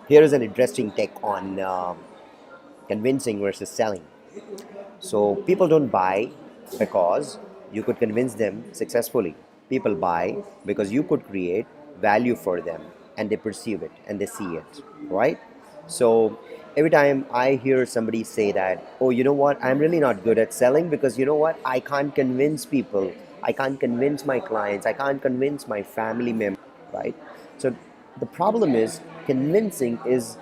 Here is an interesting take on convincing versus selling. So people don't buy because you could convince them successfully. People buy because you could create value for them and they perceive it and they see it, right? So every time I hear somebody say that, oh, you know what, I'm really not good at selling because you know what, I can't convince people, I can't convince my clients, I can't convince my family members, right? So the problem is convincing is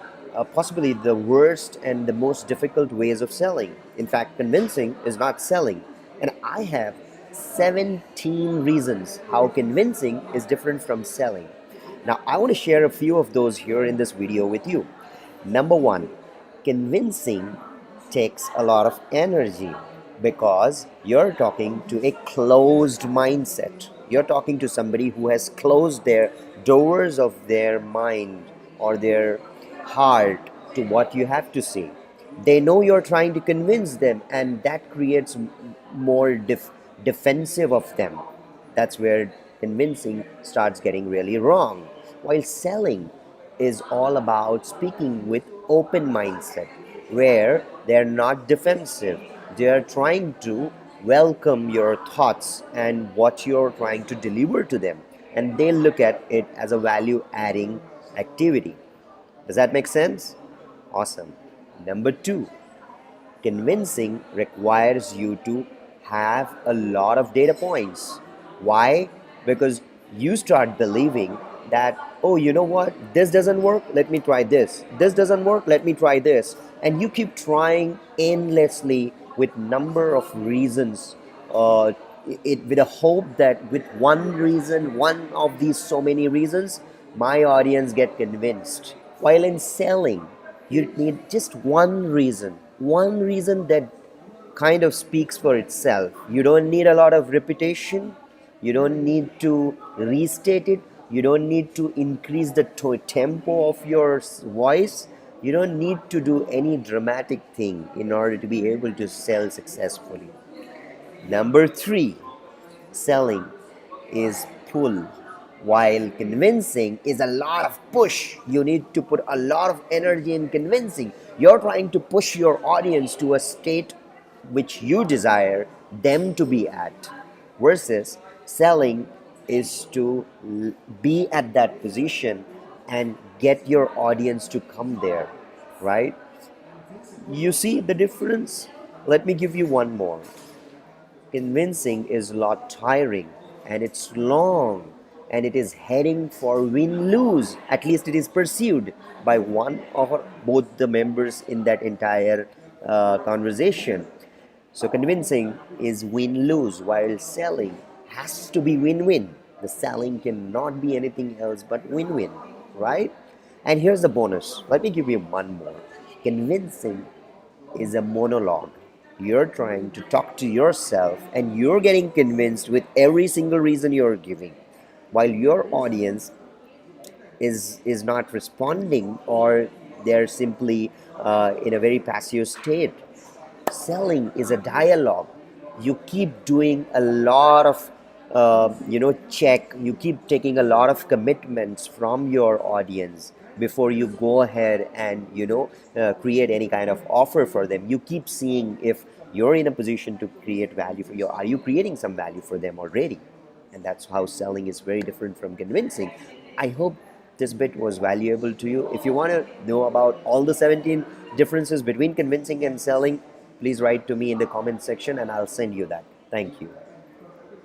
possibly the worst and the most difficult ways of selling. In fact, convincing is not selling. And I have 17 reasons how convincing is different from selling. Now, I want to share a few of those here in this video with you. Number one, convincing takes a lot of energy because you're talking to a closed mindset. You're talking to somebody who has closed their doors of their mind or their heart to what you have to say. They know you're trying to convince them, and that creates more defensive of them. That's where convincing starts getting really wrong. While selling is all about speaking with open mindset, where they're not defensive. They're trying to welcome your thoughts and what you're trying to deliver to them. And they look at it as a value adding activity. Does that make sense? Awesome. Number two, convincing requires you to have a lot of data points. Why? Because you start believing that, oh, you know what, this doesn't work, let me try this. This doesn't work, let me try this. And you keep trying endlessly with number of reasons, with a hope that with one reason, one of these so many reasons, my audience get convinced. While in selling, you need just one reason that kind of speaks for itself. You don't need a lot of repetition, you don't need to restate it, you don't need to increase the tempo of your voice, you don't need to do any dramatic thing in order to be able to sell successfully. Number three, selling is pull, while convincing is a lot of push. You need to put a lot of energy in convincing. You're trying to push your audience to a state which you desire them to be at, versus selling is to be at that position and get your audience to come there, right? You see the difference? Let me give you one more. Convincing is a lot tiring and it's long and it is heading for win lose. At least it is perceived by one or both the members in that entire conversation. So, convincing is win lose, while selling has to be win win. The selling cannot be anything else but win win, right? And here's the bonus. Let me give you one more. Convincing is a monologue. You're trying to talk to yourself and you're getting convinced with every single reason you're giving, while your audience is not responding, or they're simply in a very passive state. Selling is a dialogue. You keep doing a lot of check, you keep taking a lot of commitments from your audience before you go ahead and create any kind of offer for them. You keep seeing if you're in a position to create value for you. Are you creating some value for them already? And that's how selling is very different from convincing. I hope this bit was valuable to you. If you want to know about all the 17 differences between convincing and selling, please write to me in the comment section and I'll send you that. Thank you.